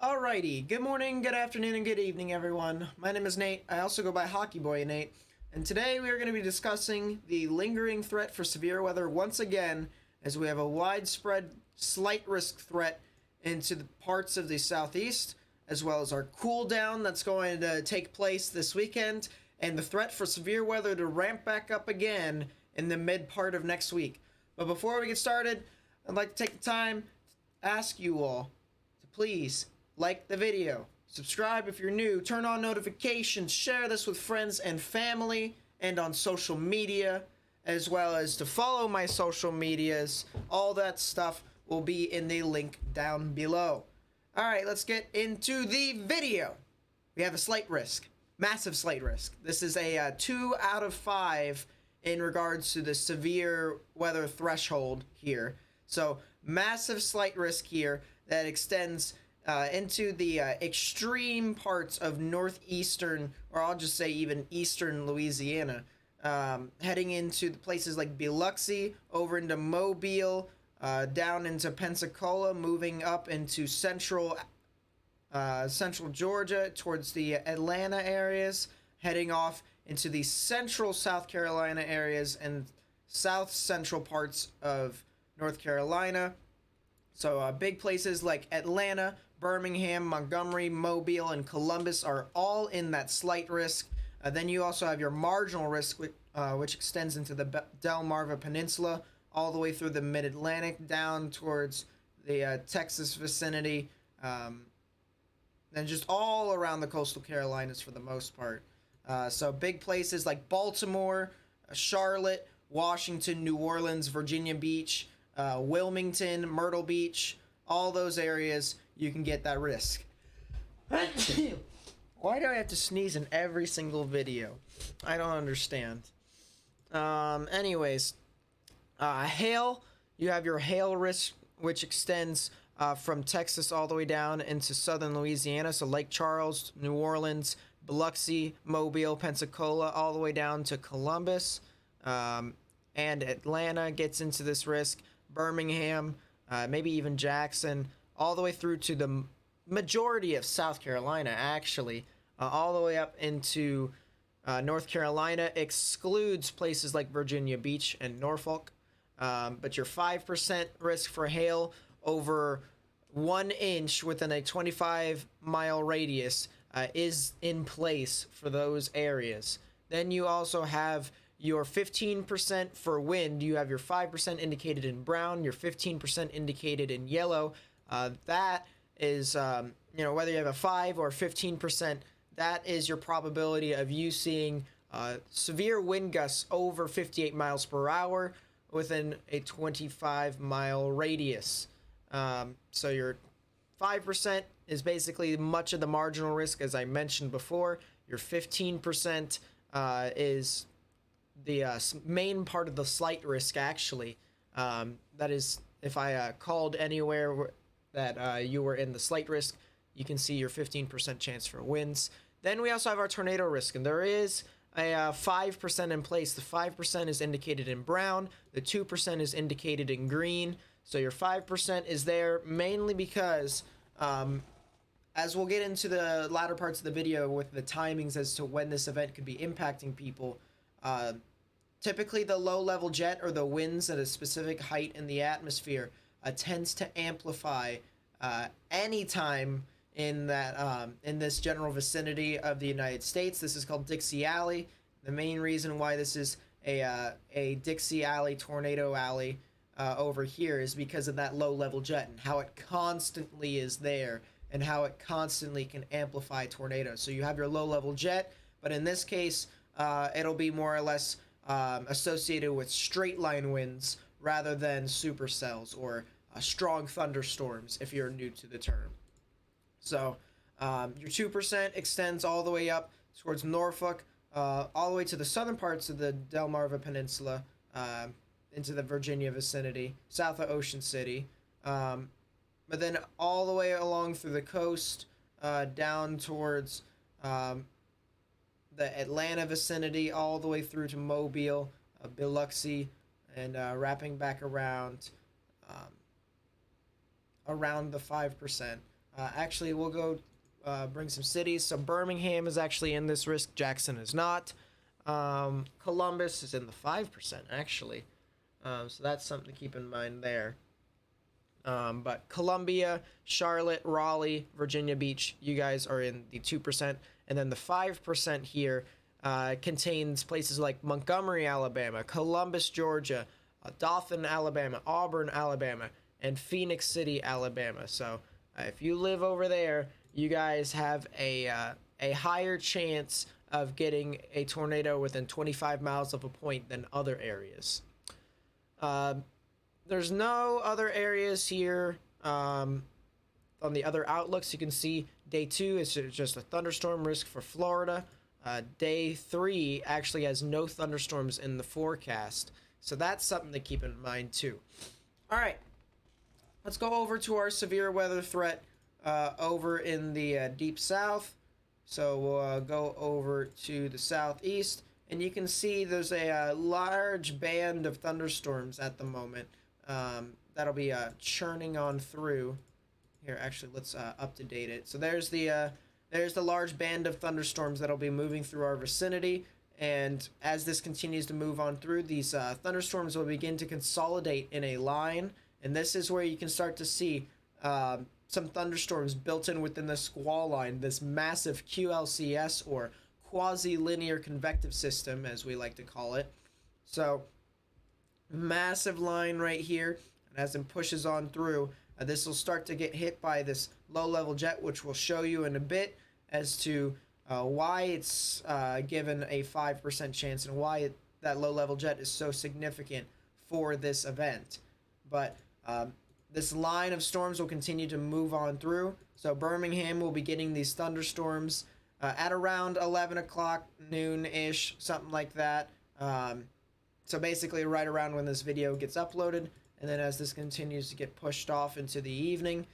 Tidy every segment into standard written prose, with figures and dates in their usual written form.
Alrighty, good morning, good afternoon, and good evening, everyone. My name is Nate. I also go by Hockey Boy Nate, and today we are going to be discussing the lingering threat for severe weather once again, as we have a widespread slight risk threat into the parts of the southeast, as well as our cool down that's going to take place this weekend, and the threat for severe weather to ramp back up again in the mid part of next week. But before we get started, I'd like to take the time to ask you all to please like the video, subscribe if you're new, turn on notifications, share this with friends and family, and on social media, as well as to follow my social medias. All that stuff will be in the link down below. Alright, let's get into the video. We have a slight risk, massive slight risk. This is a 2 out of 5 in regards to the severe weather threshold here. So, massive slight risk here that extends into the extreme parts of northeastern, or I'll just say even eastern Louisiana, heading into places like Biloxi, over into Mobile, down into Pensacola, moving up into central Georgia towards the Atlanta areas, heading off into the central South Carolina areas and south central parts of North Carolina. So big places like Atlanta, Birmingham, Montgomery, Mobile, and Columbus are all in that slight risk. Then you also have your marginal risk, which extends into the Delmarva Peninsula, all the way through the Mid-Atlantic, down towards the Texas vicinity, and just all around the coastal Carolinas for the most part. So big places like Baltimore, Charlotte, Washington, New Orleans, Virginia Beach, Wilmington, Myrtle Beach, all those areas, you can get that risk. Why do I have to sneeze in every single video? I don't understand. Anyways, hail, you have your hail risk, which extends from Texas all the way down into southern Louisiana, so Lake Charles, New Orleans, Biloxi, Mobile, Pensacola, all the way down to Columbus, and Atlanta gets into this risk. Birmingham, maybe even Jackson, all the way through to the majority of South Carolina, actually, all the way up into North Carolina, excludes places like Virginia Beach and Norfolk. But your 5% risk for hail over 1 inch within a 25-mile radius is in place for those areas. Then you also have your 15% for wind. You have your 5% indicated in brown, your 15% indicated in yellow. That is, whether you have a 5 or 15%, that is your probability of you seeing severe wind gusts over 58 miles per hour within a 25-mile radius. So your 5% is basically much of the marginal risk, as I mentioned before. Your 15% is the main part of the slight risk, actually. That is, if I called anywhere that you were in the slight risk, you can see your 15% chance for winds. Then we also have our tornado risk, and there is a 5% in place. The 5% is indicated in brown, the 2% is indicated in green. So your 5% is there mainly because, as we'll get into the latter parts of the video with the timings as to when this event could be impacting people, typically the low-level jet or the winds at a specific height in the atmosphere tends to amplify anytime in that in this general vicinity of the United States. This is called Dixie Alley. The main reason why this is a Dixie Alley, tornado alley over here is because of that low-level jet and how it constantly is there and how it constantly can amplify tornadoes. So you have your low-level jet, but in this case, it'll be more or less associated with straight line winds rather than supercells or strong thunderstorms, if you're new to the term. So your 2% extends all the way up towards Norfolk, all the way to the southern parts of the Delmarva Peninsula, into the Virginia vicinity, south of Ocean City, but then all the way along through the coast, down towards the Atlanta vicinity, all the way through to Mobile, Biloxi, and wrapping back around the 5%. Actually, we'll go bring some cities. So Birmingham is actually in this risk. Jackson is not. Columbus is in the 5% actually. So that's something to keep in mind there. But Columbia, Charlotte, Raleigh, Virginia Beach, you guys are in the 2%. And then the 5% here contains places like Montgomery, Alabama, Columbus, Georgia, Dothan, Alabama, Auburn, Alabama, and Phoenix City, Alabama. So if you live over there, you guys have a higher chance of getting a tornado within 25 miles of a point than other areas. There's no other areas here on the other outlooks. You can see day 2 is just a thunderstorm risk for Florida. Day 3 actually has no thunderstorms in the forecast. So that's something to keep in mind too. All right, let's go over to our severe weather threat over in the deep south. So we'll go over to the southeast, and you can see there's a large band of thunderstorms at the moment. That'll be churning on through. Here, actually, let's up to date it. So there's the large band of thunderstorms that'll be moving through our vicinity. And as this continues to move on through, these thunderstorms will begin to consolidate in a line. And this is where you can start to see some thunderstorms built in within the squall line, this massive QLCS, or quasi-linear convective system, as we like to call it. So massive line right here, and as it pushes on through, this will start to get hit by this low-level jet, which we'll show you in a bit as to why it's given a 5% chance and why that low-level jet is so significant for this event. But this line of storms will continue to move on through. So Birmingham will be getting these thunderstorms at around 11 o'clock, noon-ish, something like that. So basically right around when this video gets uploaded. And then as this continues to get pushed off into the evening,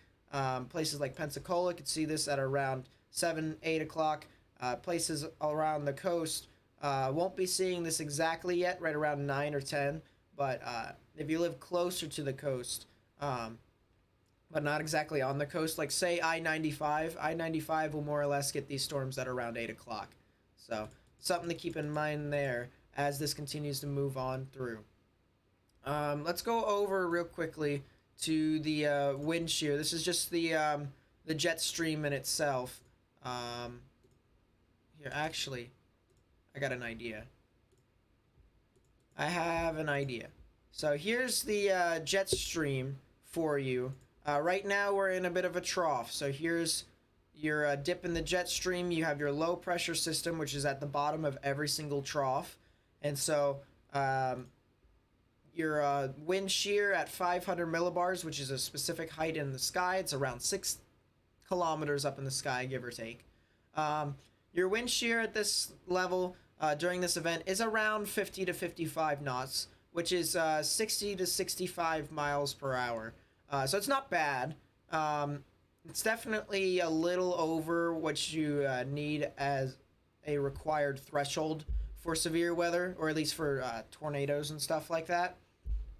places like Pensacola could see this at around 7, 8 o'clock. Places around the coast won't be seeing this exactly yet, right around 9 or 10. But if you live closer to the coast, but not exactly on the coast, like say I-95 will more or less get these storms at around 8 o'clock. So something to keep in mind there as this continues to move on through. Let's go over real quickly to the wind shear. This is just the jet stream in itself. Here, actually, I got an idea. I have an idea. So here's the jet stream for you. Right now we're in a bit of a trough. So here's your dip in the jet stream. You have your low pressure system, which is at the bottom of every single trough. And so your wind shear at 500 millibars, which is a specific height in the sky. It's around 6 kilometers up in the sky, give or take. Your wind shear at this level during this event is around 50 to 55 knots, which is 60 to 65 miles per hour. So it's not bad. It's definitely a little over what you need as a required threshold for severe weather, or at least for tornadoes and stuff like that.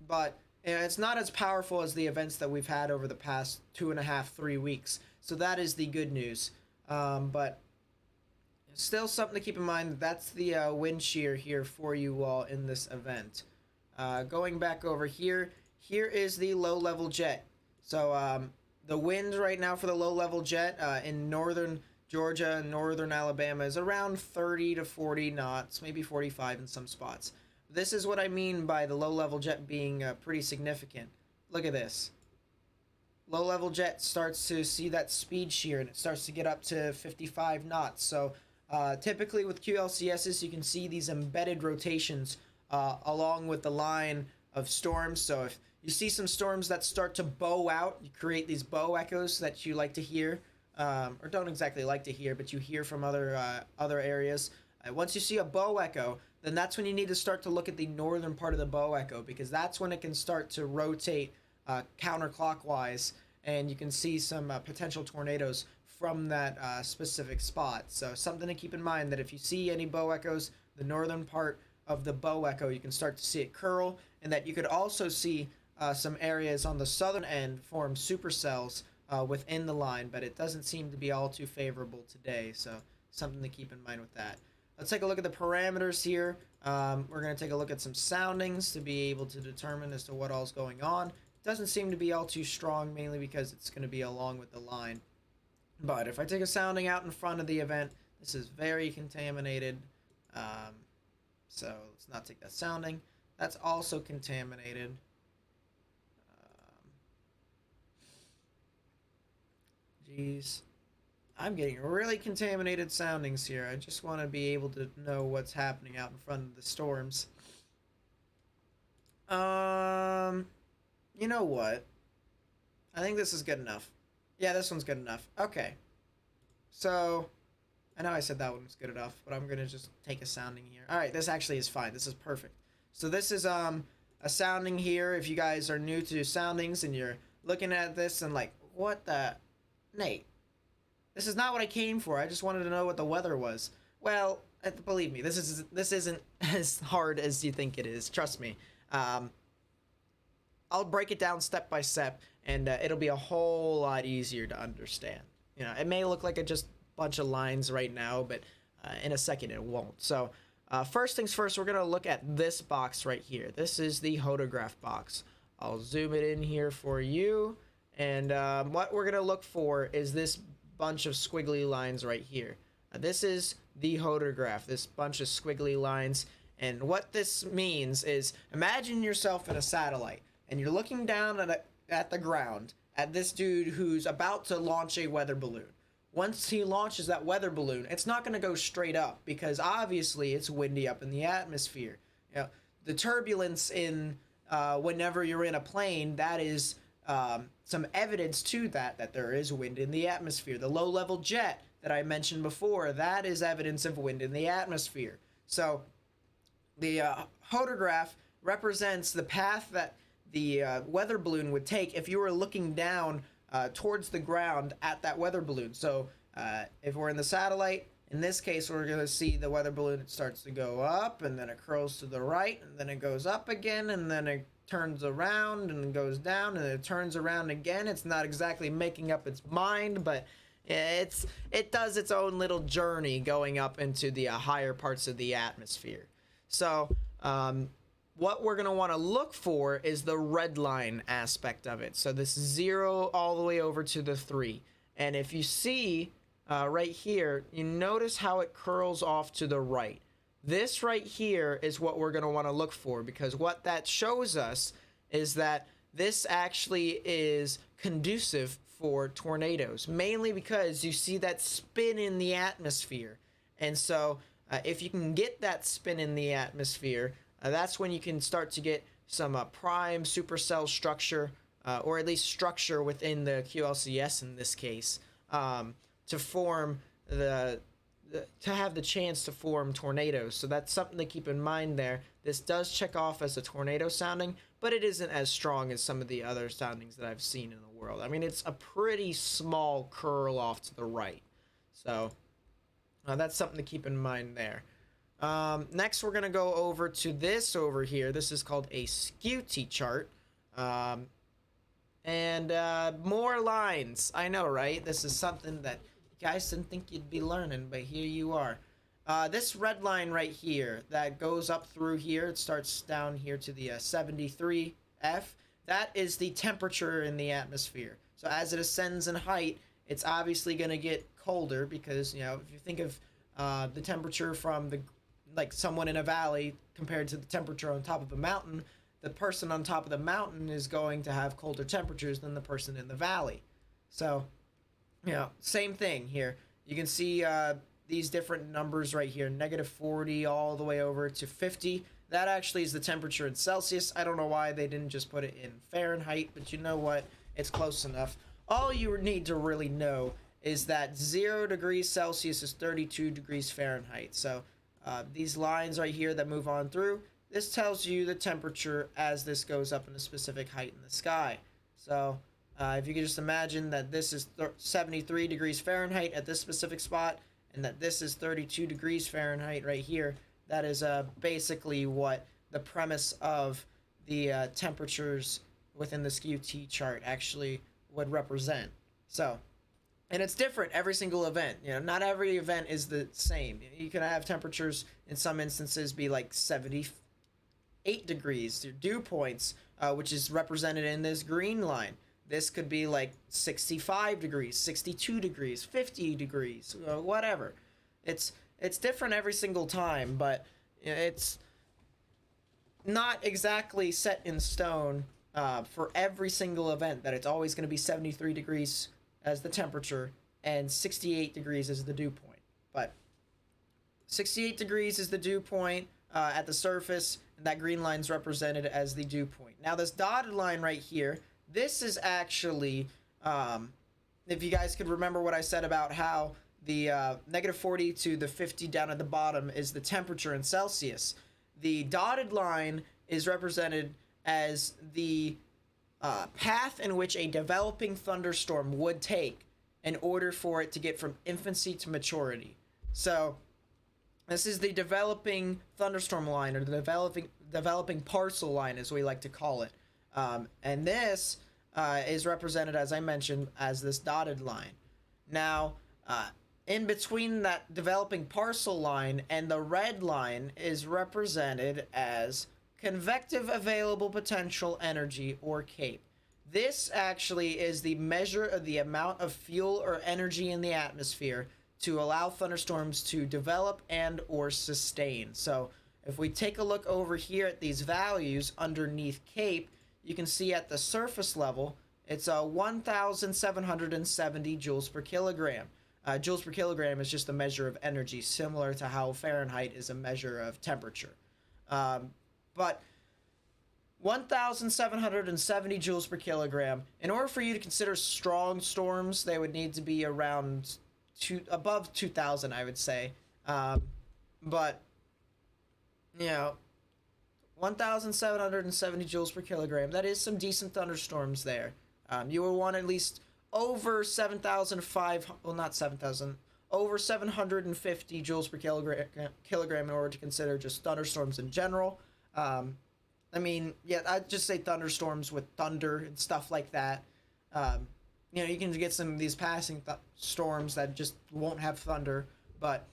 But it's not as powerful as the events that we've had over the past 2.5, 3 weeks. So that is the good news. But still something to keep in mind. That's the wind shear here for you all in this event. Going back over here, here is the low-level jet. So the wind right now for the low-level jet in northern Georgia and northern Alabama is around 30 to 40 knots, maybe 45 in some spots. This is what I mean by the low-level jet being pretty significant. Look at this. Low-level jet starts to see that speed shear, and it starts to get up to 55 knots. So typically with QLCSs, you can see these embedded rotations along with the line of storms. So if you see some storms that start to bow out, you create these bow echoes that you like to hear, or don't exactly like to hear, but you hear from other areas. Once you see a bow echo, then that's when you need to start to look at the northern part of the bow echo, because that's when it can start to rotate counterclockwise, and you can see some potential tornadoes from that specific spot. So something to keep in mind, that if you see any bow echoes, the northern part of the bow echo, you can start to see it curl, and that you could also see some areas on the southern end form supercells within the line, but it doesn't seem to be all too favorable today, so something to keep in mind with that. Let's take a look at the parameters here. We're going to take a look at some soundings to be able to determine as to what all's going on. Doesn't seem to be all too strong, mainly because it's going to be along with the line. But if I take a sounding out in front of the event, this is very contaminated. So let's not take that sounding. That's also contaminated. Geez. I'm getting really contaminated soundings here. I just want to be able to know what's happening out in front of the storms. You know what? I think this is good enough. Yeah, this one's good enough. Okay. So, I know I said that one was good enough, but I'm going to just take a sounding here. Alright, this actually is fine. This is perfect. So this is a sounding here. If you guys are new to soundings and you're looking at this and like, what the... Nate, this is not what I came for. I just wanted to know what the weather was. Well, believe me, this isn't as hard as you think it is. Trust me. I'll break it down step by step, and it'll be a whole lot easier to understand. You know, it may look like a just bunch of lines right now, but in a second it won't. So, first things first, we're gonna look at this box right here. This is the hodograph box. I'll zoom it in here for you, and what we're gonna look for is this bunch of squiggly lines right here. This is the hodograph, this bunch of squiggly lines, and what this means is imagine yourself in a satellite and you're looking down at the ground at this dude who's about to launch a weather balloon. Once he launches that weather balloon, it's not going to go straight up because obviously it's windy up in the atmosphere. You know, the turbulence in whenever you're in a plane, that is some evidence to that there is wind in the atmosphere. The low-level jet that I mentioned before, that is evidence of wind in the atmosphere. So the hodograph represents the path that the weather balloon would take if you were looking down towards the ground at that weather balloon. So if we're in the satellite, in this case, we're going to see the weather balloon. It starts to go up, and then it curls to the right, and then it goes up again, and then it turns around and goes down, and it turns around again. It's not exactly making up its mind, but it does its own little journey going up into the higher parts of the atmosphere. So what we're going to want to look for is the red line aspect of it. So this 0 all the way over to the 3. And if you see right here, you notice how it curls off to the right. This right here is what we're going to want to look for, because what that shows us is that this actually is conducive for tornadoes, mainly because you see that spin in the atmosphere. And so if you can get that spin in the atmosphere, that's when you can start to get some prime supercell structure, or at least structure within the QLCS in this case, to form to have the chance to form tornadoes. So that's something to keep in mind there. This does check off as a tornado sounding, but it isn't as strong as some of the other soundings that I've seen in the world. I mean, it's a pretty small curl off to the right. So that's something to keep in mind there. Next, we're going to go over to this over here. This is called a scuti chart. And more lines. I know, right? This is something that you guys didn't think you'd be learning, but here you are. This red line right here that goes up through here, it starts down here to the 73F. That is the temperature in the atmosphere. So as it ascends in height, it's obviously going to get colder because, you know, if you think of the temperature from someone in a valley compared to the temperature on top of a mountain, the person on top of the mountain is going to have colder temperatures than the person in the valley. So, you know, same thing here. You can see these different numbers right here, -40 all the way over to 50. That actually is the temperature in Celsius. I don't know why they didn't just put it in Fahrenheit, but you know what? It's close enough. All you need to really know is that 0 degrees Celsius is 32 degrees Fahrenheit. So these lines right here that move on through, this tells you the temperature as this goes up in a specific height in the sky. So if you could just imagine that this is 73 degrees Fahrenheit at this specific spot, and that this is 32 degrees Fahrenheit right here, that is basically what the premise of the temperatures within the scuti chart actually would represent. So, and it's different every single event. You know, not every event is the same. You can have temperatures in some instances be like 78 degrees. Your dew points, which is represented in this green line, this could be like 65 degrees, 62 degrees, 50 degrees, whatever. It's different every single time, but it's not exactly set in stone for every single event that it's always going to be 73 degrees as the temperature and 68 degrees is the dew point. But 68 degrees is the dew point at the surface, and that green line is represented as the dew point. Now this dotted line right here, this is actually, if you guys could remember what I said about how the -40 to the 50 down at the bottom is the temperature in Celsius. The dotted line is represented as the path in which a developing thunderstorm would take in order for it to get from infancy to maturity. So this is the developing thunderstorm line, or the developing parcel line, as we like to call it. And this is represented, as I mentioned, as this dotted line. Now, in between that developing parcel line and the red line is represented as convective available potential energy, or CAPE. This actually is the measure of the amount of fuel or energy in the atmosphere to allow thunderstorms to develop and or sustain. So if we take a look over here at these values underneath CAPE, you can see at the surface level, it's 1,770 joules per kilogram. Joules per kilogram is just a measure of energy, similar to how Fahrenheit is a measure of temperature. But 1,770 joules per kilogram. In order for you to consider strong storms, they would need to be around above 2,000, I would say. But, you know, 1,770 joules per kilogram. That is some decent thunderstorms there. You would want at least over 7,500, well, not 7,000, over 750 joules per kilogram in order to consider just thunderstorms in general. I mean, yeah, I'd just say thunderstorms with thunder and stuff like that. You know, you can get some of these passing storms that just won't have thunder, but,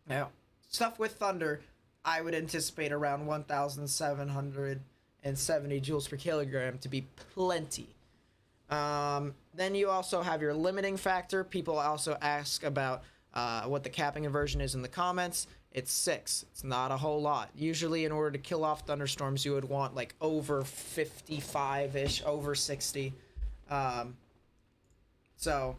you know, stuff with thunder, I would anticipate around 1,770 joules per kilogram to be plenty. Then you also have your limiting factor. People also ask about what the capping inversion is in the comments. It's 6. It's not a whole lot. Usually in order to kill off thunderstorms, you would want like over 55-ish, over 60. So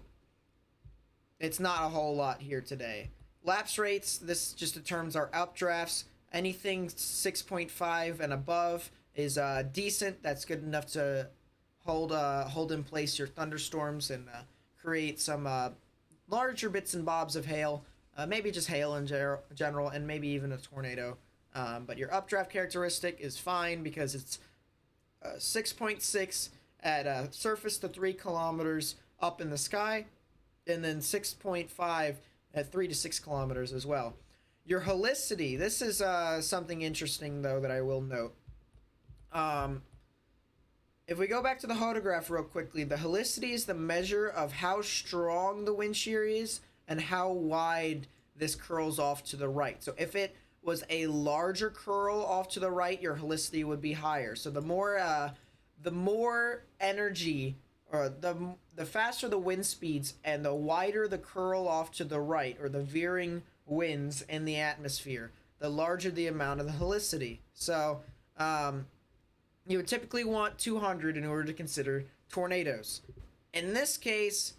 it's not a whole lot here today. Lapse rates, this just determines our updrafts. Anything 6.5 and above is decent. That's good enough to hold in place your thunderstorms and create some larger bits and bobs of hail. Maybe just hail in general, and maybe even a tornado. But your updraft characteristic is fine because it's 6.6 at surface to 3 kilometers up in the sky, and then 6.5 at 3 to 6 kilometers as well. Your helicity, this is something interesting, though, that I will note. If we go back to the hodograph real quickly, the helicity is the measure of how strong the wind shear is and how wide this curls off to the right. So if it was a larger curl off to the right, your helicity would be higher. So the more energy, or the faster the wind speeds and the wider the curl off to the right, or the veering winds in the atmosphere, the larger the amount of the helicity. So you would typically want 200 in order to consider tornadoes. In this case,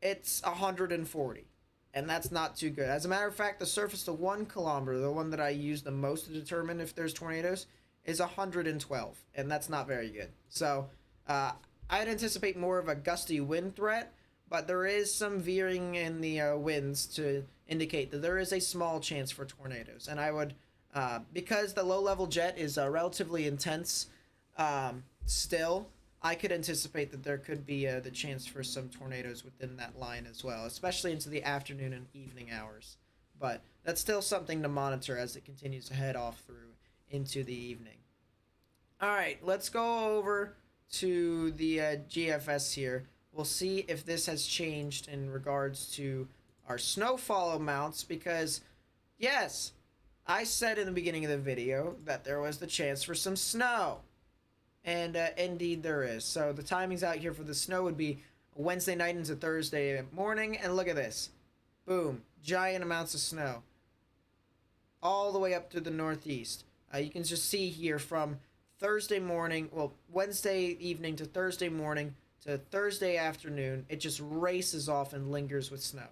it's 140, and that's not too good. As a matter of fact, the surface to 1 kilometer, the one that I use the most to determine if there's tornadoes, is 112, and that's not very good. So I'd anticipate more of a gusty wind threat, but there is some veering in the winds to indicate that there is a small chance for tornadoes. And I would, because the low-level jet is relatively intense still, I could anticipate that there could be the chance for some tornadoes within that line as well, especially into the afternoon and evening hours. But that's still something to monitor as it continues to head off through into the evening. All right, let's go over to the GFS here. we'll see if this has changed in regards to our snowfall amounts, because yes, I said in the beginning of the video that there was the chance for some snow. And indeed there is. So the timings out here for the snow would be Wednesday night into Thursday morning. And look at this. Boom. Giant amounts of snow. All the way up to the northeast. You can just see here from Thursday morning, well, Wednesday evening to Thursday morning to Thursday afternoon, it just races off and lingers with snow.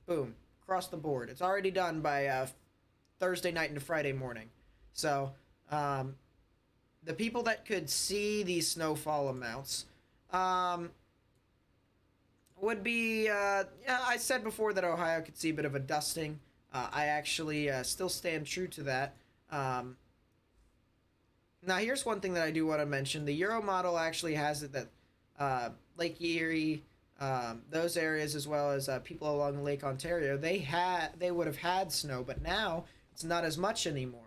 Boom. Across the board. It's already done by Thursday night into Friday morning. So, the people that could see these snowfall amounts would be, yeah, I said before that Ohio could see a bit of a dusting. I actually still stand true to that. Now, here's one thing that I do want to mention. The Euro model actually has it that Lake Erie, those areas, as well as people along Lake Ontario, they would have had snow, but now it's not as much anymore.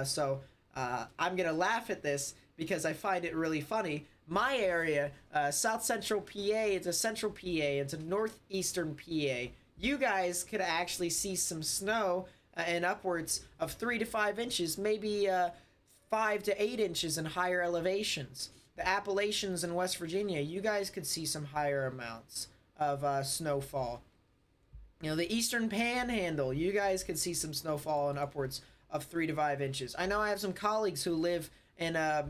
So I'm going to laugh at this because I find it really funny. My area, South Central PA, it's a Central PA, it's a Northeastern PA. You guys could actually see some snow and upwards of 3 to 5 inches, maybe 5 to 8 inches in higher elevations. The Appalachians in West Virginia, you guys could see some higher amounts of snowfall. You know, the Eastern Panhandle, you guys could see some snowfall and upwards of 3 to 5 inches. I know I have some colleagues who live in the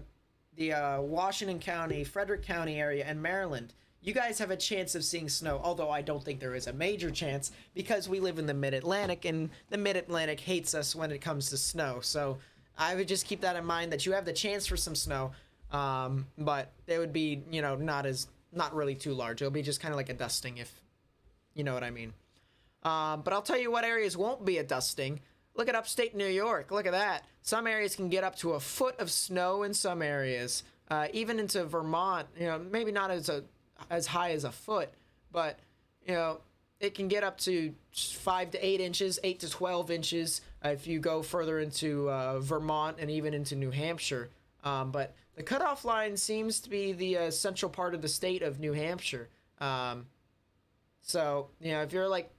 Washington County, Frederick County area, and Maryland. You guys have a chance of seeing snow, although I don't think there is a major chance because we live in the Mid-Atlantic, and the Mid-Atlantic hates us when it comes to snow. So I would just keep that in mind, that you have the chance for some snow, but it would be, you know, not really too large. It'll be just kind of like a dusting, if you know what I mean. But I'll tell you what areas won't be a dusting. Look at upstate New York. Look at that. Some areas can get up to a foot of snow in some areas. Even into Vermont, you know, maybe not as high as a foot, but, you know, it can get up to 5 to 8 inches, 8 to 12 inches if you go further into Vermont and even into New Hampshire. But the cutoff line seems to be the central part of the state of New Hampshire. So, you know, if you're like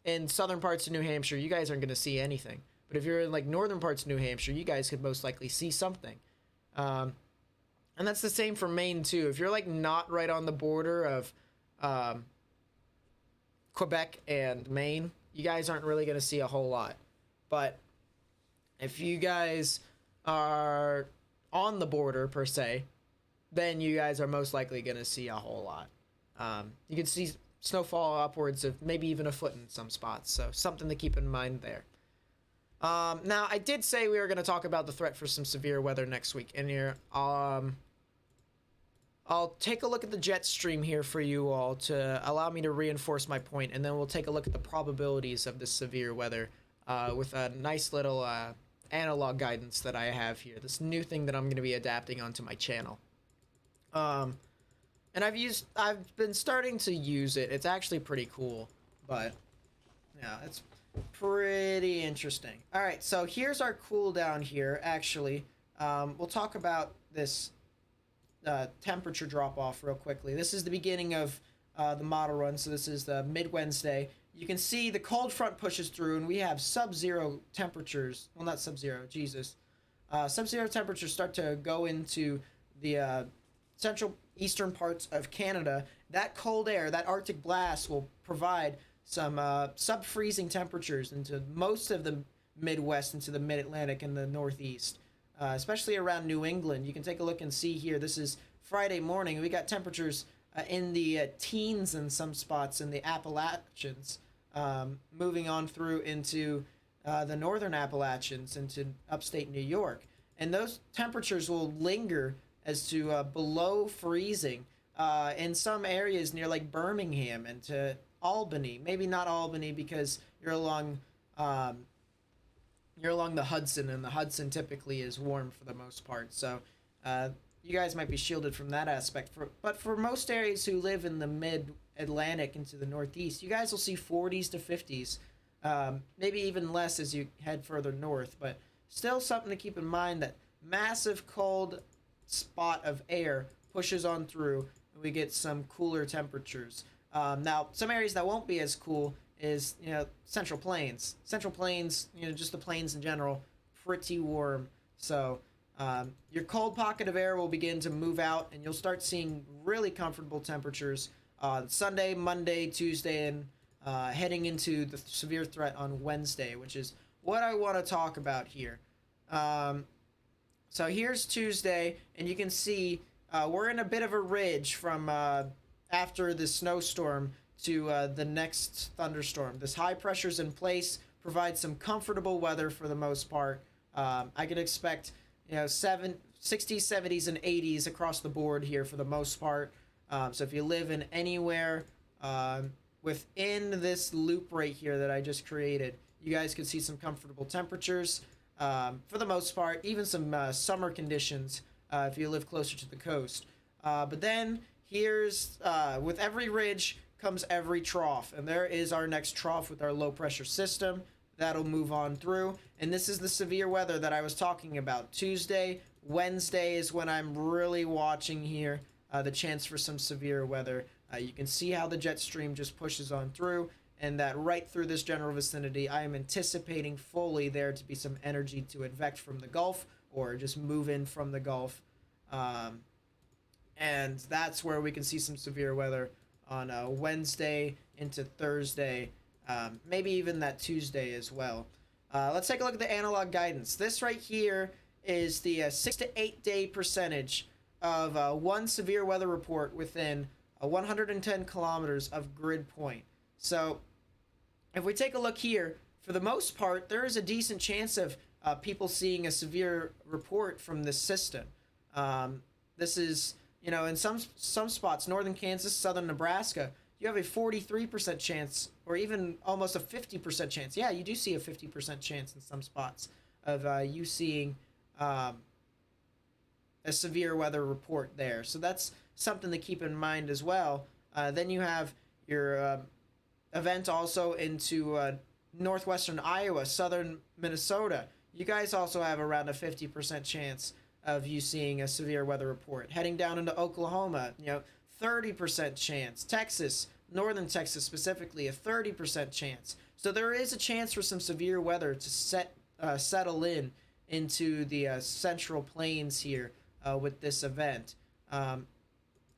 in southern parts of New Hampshire, you guys aren't going to see anything. But if you're in like northern parts of New Hampshire, you guys could most likely see something. And that's the same for Maine too. If you're like not right on the border of Quebec and Maine, you guys aren't really going to see a whole lot. But if you guys are on the border per se, then you guys are most likely going to see a whole lot. You can see snowfall upwards of maybe even a foot in some spots, so something to keep in mind there. Now, I did say we were going to talk about the threat for some severe weather next week, and here I'll take a look at the jet stream here for you all to allow me to reinforce my point, and then we'll take a look at the probabilities of this severe weather with a nice little analog guidance that I have here, this new thing that I'm going to be adapting onto my channel. And I've been starting to use it. It's actually pretty cool, but yeah, it's pretty interesting. All right, so here's our cooldown here. Actually, we'll talk about this temperature drop off real quickly. This is the beginning of the model run, so this is the mid-Wednesday. You can see the cold front pushes through, and we have sub-zero temperatures. Well, not sub-zero, Jesus. Sub-zero temperatures start to go into the central eastern parts of Canada. That cold air, that Arctic blast, will provide some sub-freezing temperatures into most of the Midwest, into the Mid-Atlantic and the Northeast, especially around New England. You can take a look and see here. This is Friday morning. We got temperatures in the teens in some spots in the Appalachians, moving on through into the northern Appalachians, into upstate New York. And those temperatures will linger as to below freezing in some areas near like Birmingham and to Albany. Maybe not Albany because you're along the Hudson, and the Hudson typically is warm for the most part. So you guys might be shielded from that aspect. But for most areas who live in the mid-Atlantic into the Northeast, you guys will see 40s to 50s, maybe even less as you head further north. But still something to keep in mind, that massive cold spot of air pushes on through. we get some cooler temperatures. Now, some areas that won't be as cool is, Central Plains. Central Plains, just the plains in general, pretty warm. So your cold pocket of air will begin to move out, and you'll start seeing really comfortable temperatures on Sunday, Monday, Tuesday, and heading into the severe threat on Wednesday, which is what I want to talk about here. So here's Tuesday, and you can see we're in a bit of a ridge from after the snowstorm to the next thunderstorm. This high pressure's in place, provides some comfortable weather for the most part. I could expect 60s, 70s, and 80s across the board here for the most part. So if you live in anywhere within this loop right here that I just created, you guys can see some comfortable temperatures for the most part, even some summer conditions if you live closer to the coast. But then here's, with every ridge comes every trough, and there is our next trough with our low pressure system. That'll move on through, and this is the severe weather that I was talking about. Tuesday, Wednesday is when I'm really watching here, the chance for some severe weather. You can see how the jet stream just pushes on through, and that right through this general vicinity, I am anticipating fully there to be some energy to advect from the Gulf or just move in from the Gulf. And that's where we can see some severe weather on Wednesday into Thursday, maybe even that Tuesday as well. Let's take a look at the analog guidance. This right here is the 6 to 8 day percentage of one severe weather report within 110 kilometers of grid point. So if we take a look here, for the most part, there is a decent chance of people seeing a severe report from this system. This is, in some spots, northern Kansas, southern Nebraska, you have a 43% chance, or even almost a 50% chance. Yeah, you do see a 50% chance in some spots of you seeing a severe weather report there. So that's something to keep in mind as well. Then you have your event also into northwestern Iowa, southern Minnesota. You guys also have around a 50% chance of you seeing a severe weather report. Heading down into Oklahoma, 30% chance. Texas, northern Texas specifically, a 30% chance. So there is a chance for some severe weather to settle into the central plains here with this event. And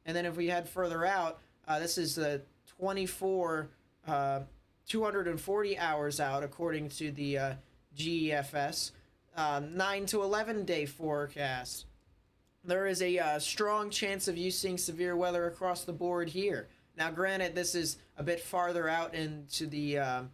then if we head further out, this is the 240 hours out according to the GEFS, 9 to 11 day forecast. There is a strong chance of you seeing severe weather across the board here. Now, granted, this is a bit farther out into the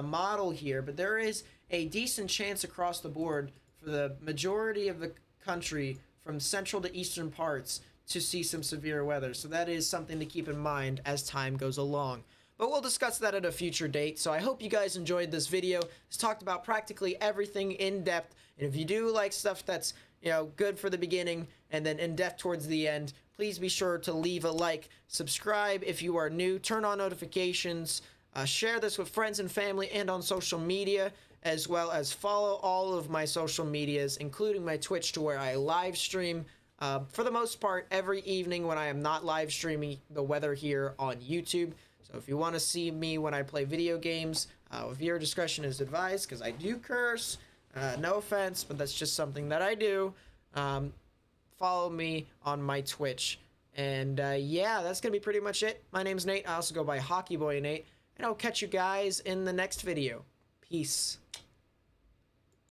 model here, but there is a decent chance across the board for the majority of the country from central to eastern parts to see some severe weather. So that is something to keep in mind as time goes along. But we'll discuss that at a future date. So I hope you guys enjoyed this video. It's talked about practically everything in depth. And if you do like stuff that's good for the beginning and then in depth towards the end, please be sure to leave a like, subscribe if you are new, turn on notifications, share this with friends and family and on social media, as well as follow all of my social medias, including my Twitch, to where I live stream for the most part every evening when I am not live streaming the weather here on YouTube. So if you want to see me when I play video games, viewer discretion is advised, because I do curse. No offense, but that's just something that I do. Follow me on my Twitch. And yeah, that's going to be pretty much it. My name's Nate. I also go by Hockey Boy Nate. And I'll catch you guys in the next video. Peace.